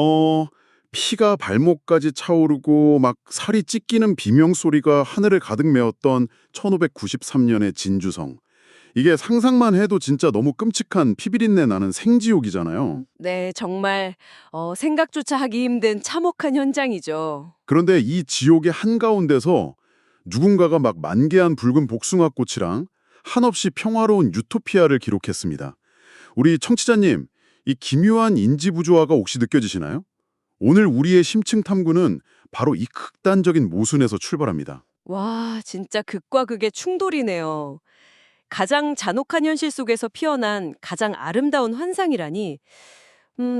어, 피가 발목까지 차오르고 막 살이 찢기는 비명 소리가 하늘을 가득 메웠던 1593년의 진주성. 이게 상상만 해도 진짜 너무 끔찍한 피비린내 나는 생지옥이잖아요. 네, 정말 생각조차 하기 힘든 참혹한 현장이죠. 그런데 이 지옥의 한가운데서 누군가가 막 만개한 붉은 복숭아꽃이랑 한없이 평화로운 유토피아를 기록했습니다. 우리 청취자님, 이 기묘한 인지부조화가 혹시 느껴지시나요? 오늘 우리의 심층 탐구는 바로 이 극단적인 모순에서 출발합니다. 와, 진짜 극과 극의 충돌이네요. 가장 잔혹한 현실 속에서 피어난 가장 아름다운 환상이라니,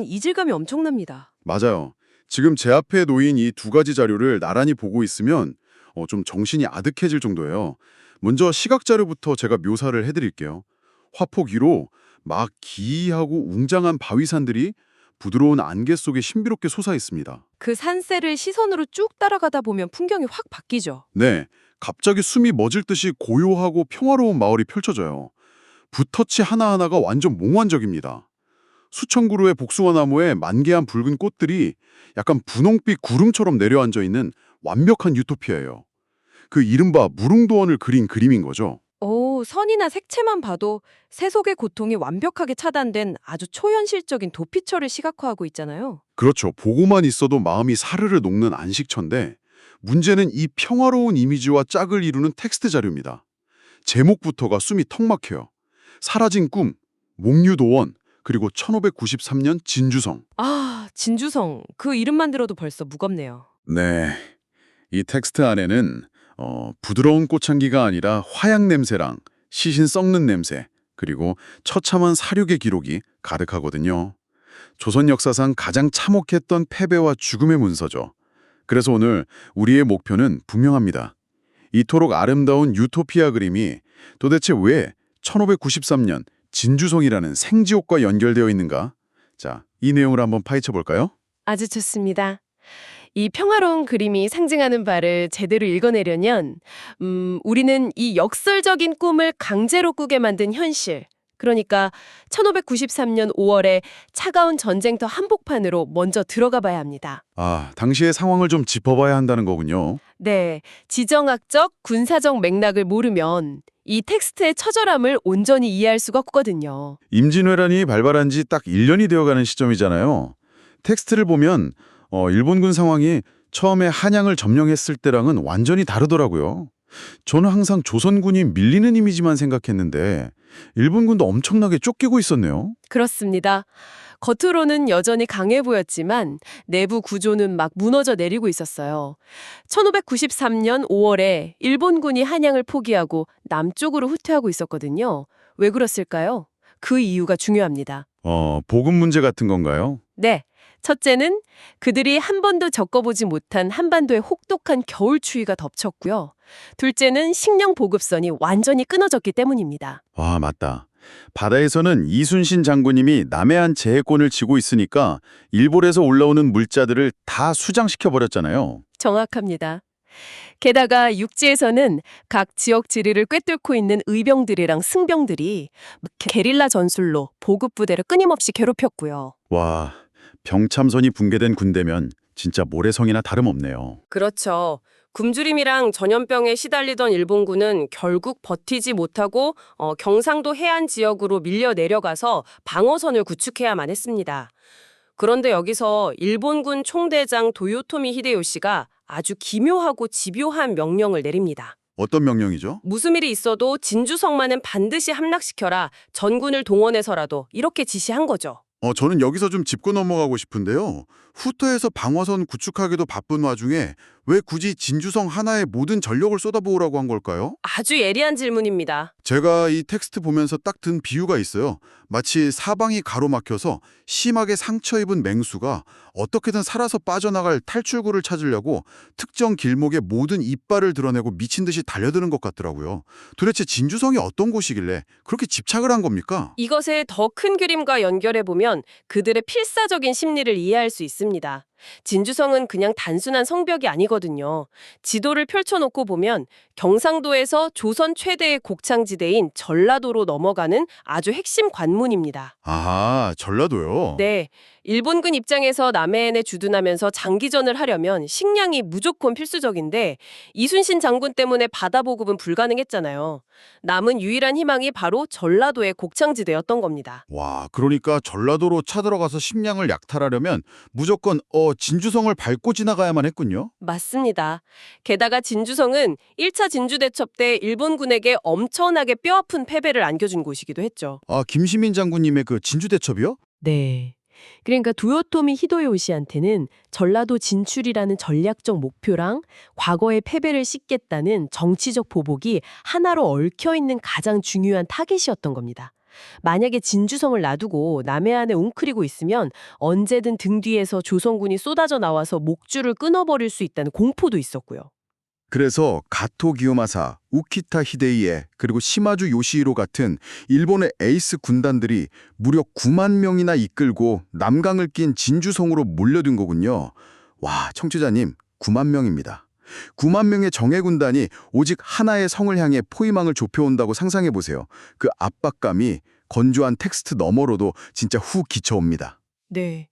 이질감이 엄청납니다. 맞아요. 지금 제 앞에 놓인 이 두 가지 자료를 나란히 보고 있으면 좀 정신이 아득해질 정도예요. 먼저 시각 자료부터 제가 묘사를 해드릴게요. 화폭 위로 막 기이하고 웅장한 바위산들이 부드러운 안개 속에 신비롭게 솟아 있습니다. 그 산세를 시선으로 쭉 따라가다 보면 풍경이 확 바뀌죠. 네, 갑자기 숨이 멎을 듯이 고요하고 평화로운 마을이 펼쳐져요. 붓터치 하나하나가 완전 몽환적입니다. 수천 그루의 복숭아 나무에 만개한 붉은 꽃들이 약간 분홍빛 구름처럼 내려앉아 있는 완벽한 유토피아예요. 그 이른바 무릉도원을 그린 그림인 거죠. 오, 선이나 색채만 봐도 세속의 고통이 완벽하게 차단된 아주 초현실적인 도피처를 시각화하고 있잖아요. 그렇죠. 보고만 있어도 마음이 사르르 녹는 안식처인데 문제는 이 평화로운 이미지와 짝을 이루는 텍스트 자료입니다. 제목부터가 숨이 턱 막혀요. 사라진 꿈, 목류도원, 그리고 1593년 진주성. 아, 진주성. 그 이름만 들어도 벌써 무겁네요. 네, 이 텍스트 안에는 부드러운 꽃향기가 아니라 화약 냄새랑 시신 썩는 냄새, 그리고 처참한 사륙의 기록이 가득하거든요. 조선 역사상 가장 참혹했던 패배와 죽음의 문서죠. 그래서 오늘 우리의 목표는 분명합니다. 이토록 아름다운 유토피아 그림이 도대체 왜 1593년 진주성이라는 생지옥과 연결되어 있는가? 자, 이 내용을 한번 파헤쳐 볼까요? 아주 좋습니다. 이 평화로운 그림이 상징하는 바를 제대로 읽어내려면 우리는 이 역설적인 꿈을 강제로 꾸게 만든 현실, 그러니까 1593년 5월에 차가운 전쟁터 한복판으로 먼저 들어가 봐야 합니다. 아, 당시의 상황을 좀 짚어봐야 한다는 거군요. 네, 지정학적, 군사적 맥락을 모르면 이 텍스트의 처절함을 온전히 이해할 수가 없거든요. 임진왜란이 발발한 지 딱 1년이 되어가는 시점이잖아요. 텍스트를 보면 일본군 상황이 처음에 한양을 점령했을 때랑은 완전히 다르더라고요. 저는 항상 조선군이 밀리는 이미지만 생각했는데 일본군도 엄청나게 쫓기고 있었네요. 그렇습니다. 겉으로는 여전히 강해 보였지만 내부 구조는 막 무너져 내리고 있었어요. 1593년 5월에 일본군이 한양을 포기하고 남쪽으로 후퇴하고 있었거든요. 왜 그랬을까요? 그 이유가 중요합니다. 보급 문제 같은 건가요? 네. 첫째는 그들이 한 번도 겪어보지 못한 한반도의 혹독한 겨울 추위가 덮쳤고요. 둘째는 식량 보급선이 완전히 끊어졌기 때문입니다. 와, 맞다. 바다에서는 이순신 장군님이 남해안 제해권을 쥐고 있으니까 일본에서 올라오는 물자들을 다 수장시켜 버렸잖아요. 정확합니다. 게다가 육지에서는 각 지역 지리를 꿰뚫고 있는 의병들이랑 승병들이 게릴라 전술로 보급 부대를 끊임없이 괴롭혔고요. 와, 병참선이 붕괴된 군대면 진짜 모래성이나 다름없네요. 그렇죠. 굶주림이랑 전염병에 시달리던 일본군은 결국 버티지 못하고 경상도 해안 지역으로 밀려 내려가서 방어선을 구축해야만 했습니다. 그런데 여기서 일본군 총대장 도요토미 히데요시가 아주 기묘하고 집요한 명령을 내립니다. 어떤 명령이죠? 무슨 일이 있어도 진주성만은 반드시 함락시켜라. 전군을 동원해서라도 이렇게 지시한 거죠. 저는 여기서 좀 짚고 넘어가고 싶은데요. 후터에서 방어선 구축하기도 바쁜 와중에 왜 굳이 진주성 하나에 모든 전력을 쏟아부으라고 한 걸까요? 아주 예리한 질문입니다. 제가 이 텍스트 보면서 딱 든 비유가 있어요. 마치 사방이 가로막혀서 심하게 상처 입은 맹수가 어떻게든 살아서 빠져나갈 탈출구를 찾으려고 특정 길목에 모든 이빨을 드러내고 미친 듯이 달려드는 것 같더라고요. 도대체 진주성이 어떤 곳이길래 그렇게 집착을 한 겁니까? 이것의 더 큰 그림과 연결해보면 그들의 필사적인 심리를 이해할 수 있습니다. 진주성은 그냥 단순한 성벽이 아니거든요. 지도를 펼쳐놓고 보면 경상도에서 조선 최대의 곡창지대인 전라도로 넘어가는 아주 핵심 관문입니다. 아하, 전라도요? 네, 일본군 입장에서 남해안에 주둔하면서 장기전을 하려면 식량이 무조건 필수적인데 이순신 장군 때문에 바다 보급은 불가능했잖아요. 남은 유일한 희망이 바로 전라도의 곡창지대였던 겁니다. 와, 그러니까 전라도로 차들어가서 식량을 약탈하려면 무조건 진주성을 밟고 지나가야만 했군요. 맞습니다. 게다가 진주성은 1차 진주대첩 때 일본군에게 엄청나게 뼈아픈 패배를 안겨준 곳이기도 했죠. 아, 김시민 장군님의 그 진주대첩이요? 네. 그러니까 도요토미 히데요시한테는 전라도 진출이라는 전략적 목표랑 과거의 패배를 씻겠다는 정치적 보복이 하나로 얽혀있는 가장 중요한 타겟이었던 겁니다. 만약에 진주성을 놔두고 남해안에 웅크리고 있으면 언제든 등 뒤에서 조선군이 쏟아져 나와서 목줄을 끊어버릴 수 있다는 공포도 있었고요. 그래서 가토 기요마사, 우키타 히데이에 그리고 시마주 요시히로 같은 일본의 에이스 군단들이 무려 9만 명이나 이끌고 남강을 낀 진주성으로 몰려든 거군요. 와, 청취자님, 9만 명입니다. 9만 명의 정예 군단이 오직 하나의 성을 향해 포위망을 좁혀온다고 상상해 보세요. 그 압박감이 건조한 텍스트 너머로도 진짜 훅 기쳐옵니다. 네.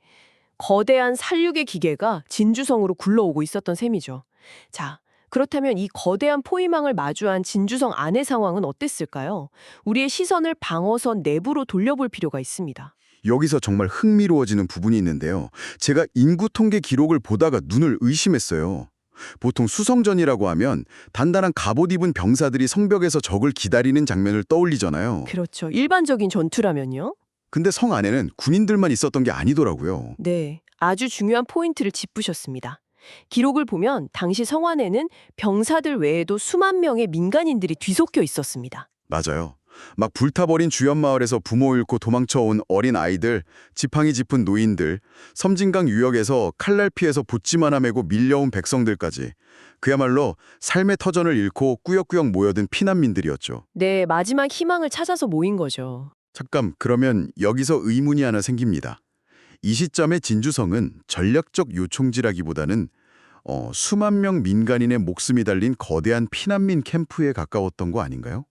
거대한 살육의 기계가 진주성으로 굴러오고 있었던 셈이죠. 자, 그렇다면 이 거대한 포위망을 마주한 진주성 안의 상황은 어땠을까요? 우리의 시선을 방어선 내부로 돌려볼 필요가 있습니다. 여기서 정말 흥미로워지는 부분이 있는데요. 제가 인구 통계 기록을 보다가 눈을 의심했어요. 보통 수성전이라고 하면 단단한 갑옷 입은 병사들이 성벽에서 적을 기다리는 장면을 떠올리잖아요. 그렇죠. 일반적인 전투라면요? 근데 성 안에는 군인들만 있었던 게 아니더라고요. 네, 아주 중요한 포인트를 짚으셨습니다. 기록을 보면 당시 성 안에는 병사들 외에도 수만 명의 민간인들이 뒤섞여 있었습니다. 맞아요. 막 불타버린 주연마을에서 부모 잃고 도망쳐온 어린 아이들, 지팡이 짚은 노인들, 섬진강 유역에서 칼날 피해서 붓지만 하매고 밀려온 백성들까지 그야말로 삶의 터전을 잃고 꾸역꾸역 모여든 피난민들이었죠. 네, 마지막 희망을 찾아서 모인 거죠. 잠깐, 그러면 여기서 의문이 하나 생깁니다. 이 시점의 진주성은 전략적 요충지라기보다는 수만 명 민간인의 목숨이 달린 거대한 피난민 캠프에 가까웠던 거 아닌가요?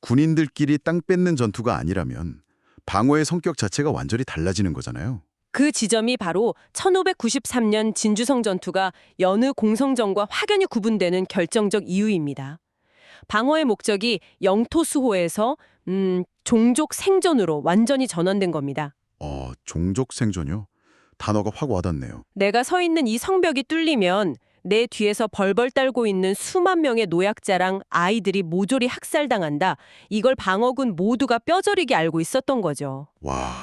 군인들끼리 땅 뺏는 전투가 아니라면 방어의 성격 자체가 완전히 달라지는 거잖아요. 그 지점이 바로 1593년 진주성 전투가 여느 공성전과 확연히 구분되는 결정적 이유입니다. 방어의 목적이 영토 수호에서 종족 생존으로 완전히 전환된 겁니다. 종족 생존이요? 단어가 확 와닿네요. 내가 서 있는 이 성벽이 뚫리면 내 뒤에서 벌벌 떨고 있는 수만 명의 노약자랑 아이들이 모조리 학살당한다. 이걸 방어군 모두가 뼈저리게 알고 있었던 거죠. 와,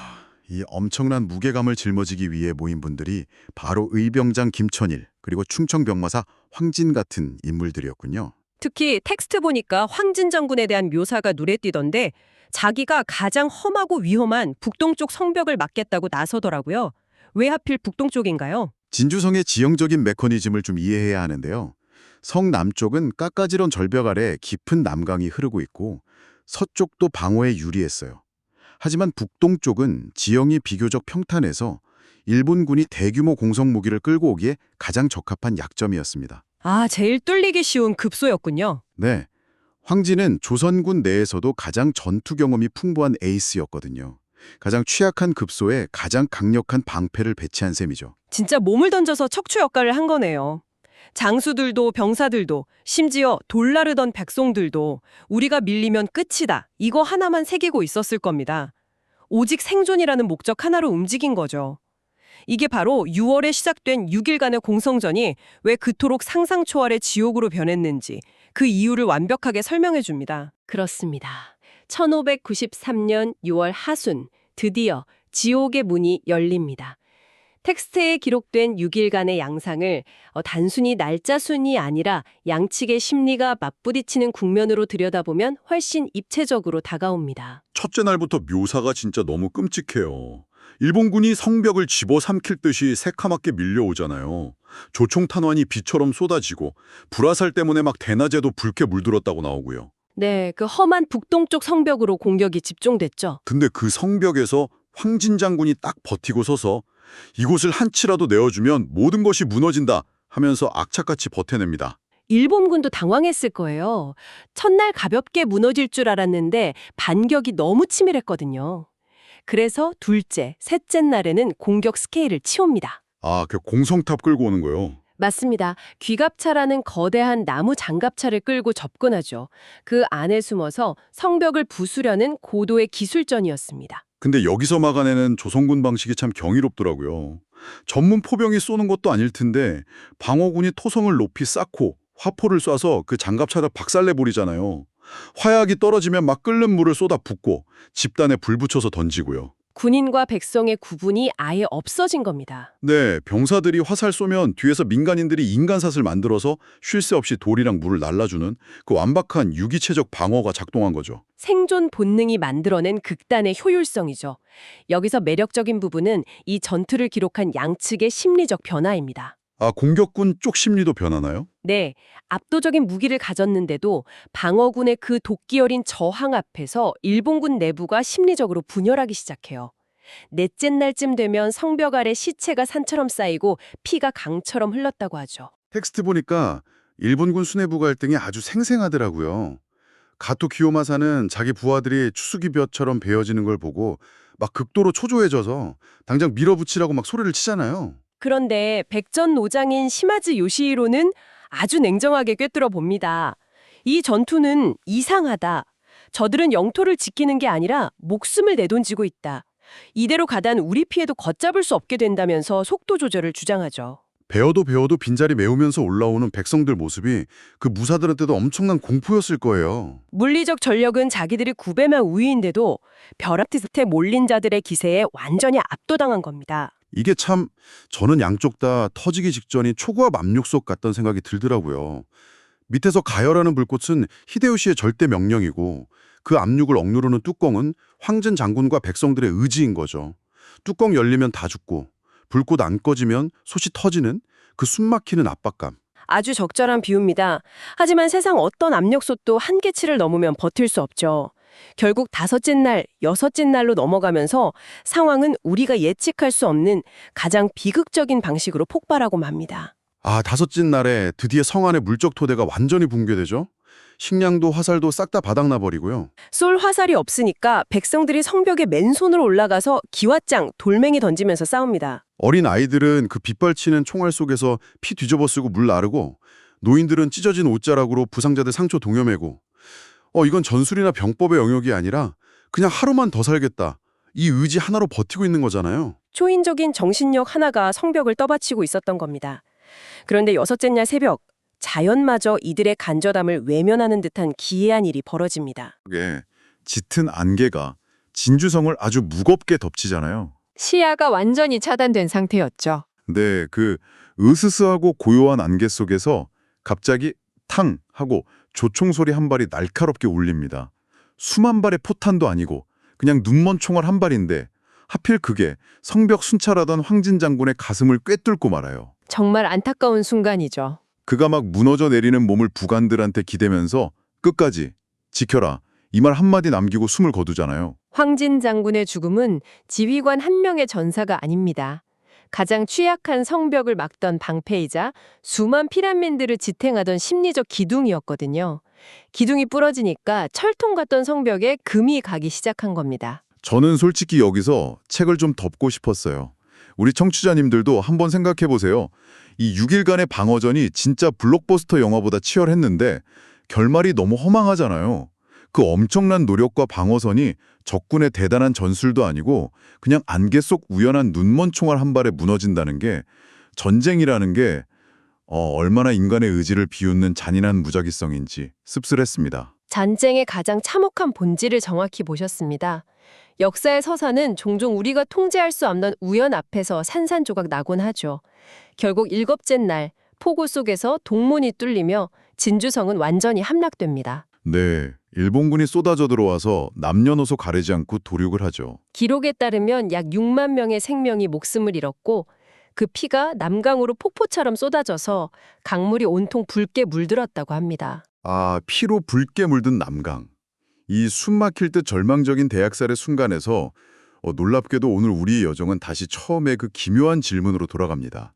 이 엄청난 무게감을 짊어지기 위해 모인 분들이 바로 의병장 김천일 그리고 충청병마사 황진 같은 인물들이었군요. 특히 텍스트 보니까 황진 장군에 대한 묘사가 눈에 띄던데 자기가 가장 험하고 위험한 북동쪽 성벽을 막겠다고 나서더라고요. 왜 하필 북동쪽인가요? 진주성의 지형적인 메커니즘을 좀 이해해야 하는데요. 성 남쪽은 깎아지런 절벽 아래 깊은 남강이 흐르고 있고 서쪽도 방어에 유리했어요. 하지만 북동쪽은 지형이 비교적 평탄해서 일본군이 대규모 공성 무기를 끌고 오기에 가장 적합한 약점이었습니다. 아, 제일 뚫리기 쉬운 급소였군요. 네, 황진은 조선군 내에서도 가장 전투 경험이 풍부한 에이스였거든요. 가장 취약한 급소에 가장 강력한 방패를 배치한 셈이죠. 진짜 몸을 던져서 척추 역할을 한 거네요. 장수들도 병사들도 심지어 돌나르던 백성들도 우리가 밀리면 끝이다. 이거 하나만 새기고 있었을 겁니다. 오직 생존이라는 목적 하나로 움직인 거죠. 이게 바로 6월에 시작된 6일간의 공성전이 왜 그토록 상상 초월의 지옥으로 변했는지 그 이유를 완벽하게 설명해 줍니다. 그렇습니다. 1593년 6월 하순, 드디어 지옥의 문이 열립니다. 텍스트에 기록된 6일간의 양상을 단순히 날짜순이 아니라 양측의 심리가 맞부딪히는 국면으로 들여다보면 훨씬 입체적으로 다가옵니다. 첫째 날부터 묘사가 진짜 너무 끔찍해요. 일본군이 성벽을 집어삼킬 듯이 새카맣게 밀려오잖아요. 조총탄환이 비처럼 쏟아지고 불화살 때문에 막 대낮에도 붉게 물들었다고 나오고요. 네, 그 험한 북동쪽 성벽으로 공격이 집중됐죠. 근데 그 성벽에서 황진 장군이 딱 버티고 서서 이곳을 한 치라도 내어주면 모든 것이 무너진다 하면서 악착같이 버텨냅니다. 일본군도 당황했을 거예요. 첫날 가볍게 무너질 줄 알았는데 반격이 너무 치밀했거든요. 그래서 둘째, 셋째 날에는 공격 스케일을 치웁니다. 아, 그 공성탑 끌고 오는 거요. 맞습니다. 귀갑차라는 거대한 나무 장갑차를 끌고 접근하죠. 그 안에 숨어서 성벽을 부수려는 고도의 기술전이었습니다. 근데 여기서 막아내는 조선군 방식이 참 경이롭더라고요. 전문 포병이 쏘는 것도 아닐 텐데 방어군이 토성을 높이 쌓고 화포를 쏴서 그 장갑차를 박살내버리잖아요. 화약이 떨어지면 막 끓는 물을 쏟아 붓고 집단에 불 붙여서 던지고요. 군인과 백성의 구분이 아예 없어진 겁니다. 네, 병사들이 화살 쏘면 뒤에서 민간인들이 인간샷을 만들어서 쉴 새 없이 돌이랑 물을 날라주는 그 완박한 유기체적 방어가 작동한 거죠. 생존 본능이 만들어낸 극단의 효율성이죠. 여기서 매력적인 부분은 이 전투를 기록한 양측의 심리적 변화입니다. 아, 공격군 쪽 심리도 변하나요? 네, 압도적인 무기를 가졌는데도 방어군의 그 도끼 어린 저항 앞에서 일본군 내부가 심리적으로 분열하기 시작해요. 넷째 날쯤 되면 성벽 아래 시체가 산처럼 쌓이고 피가 강처럼 흘렀다고 하죠. 텍스트 보니까 일본군 수뇌부 갈등이 아주 생생하더라고요. 가토 기요마사는 자기 부하들이 추수기벼처럼 베어지는 걸 보고 막 극도로 초조해져서 당장 밀어붙이라고 막 소리를 치잖아요. 그런데 백전 노장인 시마즈 요시히로는 아주 냉정하게 꿰뚫어 봅니다. 이 전투는 이상하다. 저들은 영토를 지키는 게 아니라 목숨을 내던지고 있다. 이대로 가단 우리 피해도 걷잡을 수 없게 된다면서 속도 조절을 주장하죠. 배워도 빈자리 메우면서 올라오는 백성들 모습이 그 무사들한테도 엄청난 공포였을 거예요. 물리적 전력은 자기들이 9배만 우위인데도 벼락 끝에 몰린 자들의 기세에 완전히 압도당한 겁니다. 이게 참 저는 양쪽 다 터지기 직전이 초고압 압력솥 같다는 생각이 들더라고요. 밑에서 가열하는 불꽃은 히데요시의 절대 명령이고 그 압력을 억누르는 뚜껑은 황진 장군과 백성들의 의지인 거죠. 뚜껑 열리면 다 죽고 불꽃 안 꺼지면 솥이 터지는 그 숨막히는 압박감. 아주 적절한 비유입니다. 하지만 세상 어떤 압력솥도 한계치를 넘으면 버틸 수 없죠. 결국 다섯째 날, 여섯째 날로 넘어가면서 상황은 우리가 예측할 수 없는 가장 비극적인 방식으로 폭발하고 맙니다. 아, 다섯째 날에 드디어 성 안의 물적 토대가 완전히 붕괴되죠. 식량도 화살도 싹 다 바닥나 버리고요. 쏠 화살이 없으니까 백성들이 성벽에 맨손으로 올라가서 기왓장, 돌멩이 던지면서 싸웁니다. 어린 아이들은 그 빗발치는 총알 속에서 피 뒤집어 쓰고 물 나르고 노인들은 찢어진 옷자락으로 부상자들 상처 동여매고 이건 전술이나 병법의 영역이 아니라 그냥 하루만 더 살겠다. 이 의지 하나로 버티고 있는 거잖아요. 초인적인 정신력 하나가 성벽을 떠받치고 있었던 겁니다. 그런데 여섯째 날 새벽, 자연마저 이들의 간절함을 외면하는 듯한 기이한 일이 벌어집니다. 그게 짙은 안개가 진주성을 아주 무겁게 덮치잖아요. 시야가 완전히 차단된 상태였죠. 근데 그 으스스하고 고요한 안개 속에서 갑자기 탕 하고 조총 소리 한 발이 날카롭게 울립니다. 수만 발의 포탄도 아니고 그냥 눈먼 총알 한 발인데 하필 그게 성벽 순찰하던 황진 장군의 가슴을 꿰뚫고 말아요. 정말 안타까운 순간이죠. 그가 막 무너져 내리는 몸을 부관들한테 기대면서 끝까지 지켜라 이 말 한마디 남기고 숨을 거두잖아요. 황진 장군의 죽음은 지휘관 한 명의 전사가 아닙니다. 가장 취약한 성벽을 막던 방패이자 수만 피란민들을 지탱하던 심리적 기둥이었거든요. 기둥이 부러지니까 철통 같던 성벽에 금이 가기 시작한 겁니다. 저는 솔직히 여기서 책을 좀 덮고 싶었어요. 우리 청취자님들도 한번 생각해 보세요. 이 6일간의 방어전이 진짜 블록버스터 영화보다 치열했는데 결말이 너무 허망하잖아요. 그 엄청난 노력과 방어선이 적군의 대단한 전술도 아니고 그냥 안개 속 우연한 눈먼 총알 한 발에 무너진다는 게 전쟁이라는 게 얼마나 인간의 의지를 비웃는 잔인한 무작위성인지 씁쓸했습니다. 전쟁의 가장 참혹한 본질을 정확히 보셨습니다. 역사의 서사는 종종 우리가 통제할 수 없는 우연 앞에서 산산조각 나곤 하죠. 결국 일곱째 날 폭우 속에서 동문이 뚫리며 진주성은 완전히 함락됩니다. 네, 일본군이 쏟아져 들어와서 남녀노소 가리지 않고 도륙을 하죠. 기록에 따르면 약 6만 명의 생명이 목숨을 잃었고 그 피가 남강으로 폭포처럼 쏟아져서 강물이 온통 붉게 물들었다고 합니다. 아, 피로 붉게 물든 남강. 이 숨막힐 듯 절망적인 대학살의 순간에서 놀랍게도 오늘 우리의 여정은 다시 처음에 그 기묘한 질문으로 돌아갑니다.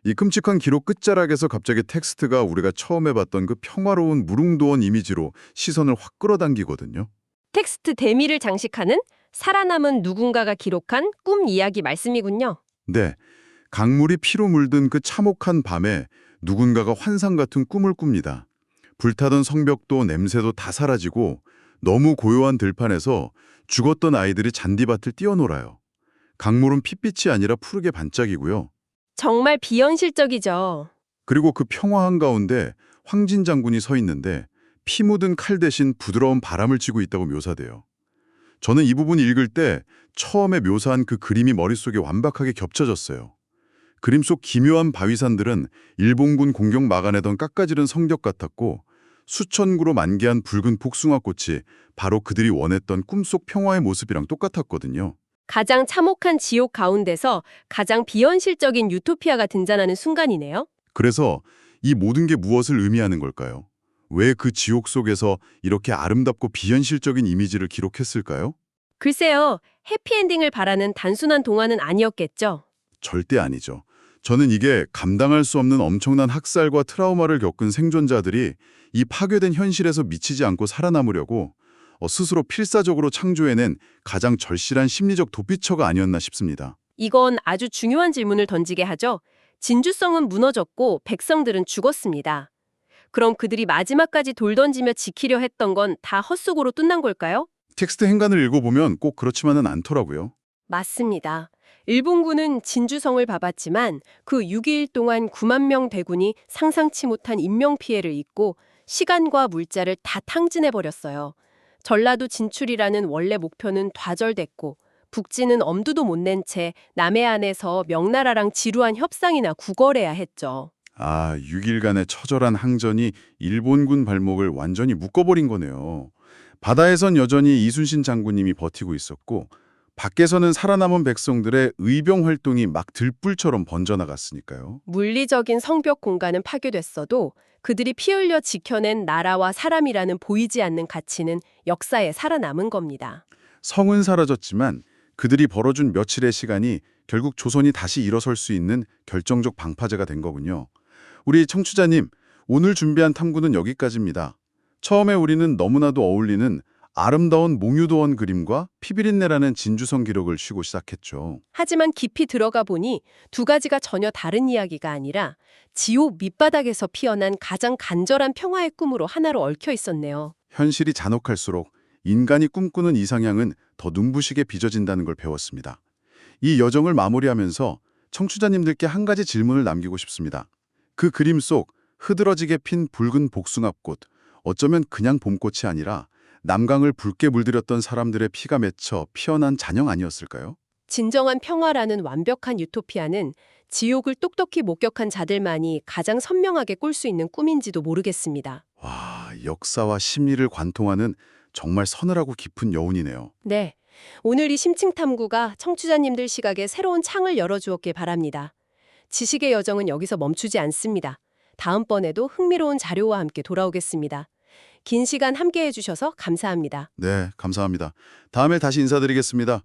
이 끔찍한 기록 끝자락에서 갑자기 텍스트가 우리가 처음에 봤던 그 평화로운 무릉도원 이미지로 시선을 확 끌어당기거든요. 텍스트 대미를 장식하는 살아남은 누군가가 기록한 꿈 이야기 말씀이군요. 네, 강물이 피로 물든 그 참혹한 밤에 누군가가 환상 같은 꿈을 꿉니다. 불타던 성벽도 냄새도 다 사라지고 너무 고요한 들판에서 죽었던 아이들이 잔디밭을 뛰어놀아요. 강물은 핏빛이 아니라 푸르게 반짝이고요. 정말 비현실적이죠. 그리고 그 평화 한가운데 황진 장군이 서 있는데 피 묻은 칼 대신 부드러운 바람을 쥐고 있다고 묘사돼요. 저는 이 부분 읽을 때 처음에 묘사한 그 그림이 머릿속에 완벽하게 겹쳐졌어요. 그림 속 기묘한 바위산들은 일본군 공격 막아내던 깎아지른 성벽 같았고 수천 구로 만개한 붉은 복숭아꽃이 바로 그들이 원했던 꿈속 평화의 모습이랑 똑같았거든요. 가장 참혹한 지옥 가운데서 가장 비현실적인 유토피아가 등장하는 순간이네요. 그래서 이 모든 게 무엇을 의미하는 걸까요? 왜 그 지옥 속에서 이렇게 아름답고 비현실적인 이미지를 기록했을까요? 글쎄요, 해피엔딩을 바라는 단순한 동화는 아니었겠죠. 절대 아니죠. 저는 이게 감당할 수 없는 엄청난 학살과 트라우마를 겪은 생존자들이 이 파괴된 현실에서 미치지 않고 살아남으려고 스스로 필사적으로 창조해낸 가장 절실한 심리적 도피처가 아니었나 싶습니다. 이건 아주 중요한 질문을 던지게 하죠. 진주성은 무너졌고 백성들은 죽었습니다. 그럼 그들이 마지막까지 돌 던지며 지키려 했던 건 다 헛수고로 끝난 걸까요? 텍스트 행간을 읽어보면 꼭 그렇지만은 않더라고요. 맞습니다. 일본군은 진주성을 밟았지만 그 6일 동안 9만 명 대군이 상상치 못한 인명피해를 입고 시간과 물자를 다 탕진해버렸어요. 전라도 진출이라는 원래 목표는 좌절됐고 북진은 엄두도 못 낸 채 남해안에서 명나라랑 지루한 협상이나 구걸해야 했죠. 6일간의 처절한 항전이 일본군 발목을 완전히 묶어버린 거네요. 바다에선 여전히 이순신 장군님이 버티고 있었고 밖에서는 살아남은 백성들의 의병 활동이 막 들불처럼 번져나갔으니까요. 물리적인 성벽 공간은 파괴됐어도 그들이 피 흘려 지켜낸 나라와 사람이라는 보이지 않는 가치는 역사에 살아남은 겁니다. 성은 사라졌지만 그들이 벌어준 며칠의 시간이 결국 조선이 다시 일어설 수 있는 결정적 방파제가 된 거군요. 우리 청취자님, 오늘 준비한 탐구는 여기까지입니다. 처음에 우리는 너무나도 어울리는 아름다운 몽유도원 그림과 피비린내라는 진주성 기록을 쉬고 시작했죠. 하지만 깊이 들어가 보니 두 가지가 전혀 다른 이야기가 아니라 지옥 밑바닥에서 피어난 가장 간절한 평화의 꿈으로 하나로 얽혀 있었네요. 현실이 잔혹할수록 인간이 꿈꾸는 이상향은 더 눈부시게 빚어진다는 걸 배웠습니다. 이 여정을 마무리하면서 청취자님들께 한 가지 질문을 남기고 싶습니다. 그 그림 속 흐드러지게 핀 붉은 복숭아꽃, 어쩌면 그냥 봄꽃이 아니라 남강을 붉게 물들였던 사람들의 피가 맺혀 피어난 잔영 아니었을까요? 진정한 평화라는 완벽한 유토피아는 지옥을 똑똑히 목격한 자들만이 가장 선명하게 꿀 수 있는 꿈인지도 모르겠습니다. 와, 역사와 심리를 관통하는 정말 서늘하고 깊은 여운이네요. 네, 오늘 이 심층탐구가 청취자님들 시각에 새로운 창을 열어주었길 바랍니다. 지식의 여정은 여기서 멈추지 않습니다. 다음번에도 흥미로운 자료와 함께 돌아오겠습니다. 긴 시간 함께해 주셔서 감사합니다. 네, 감사합니다. 다음에 다시 인사드리겠습니다.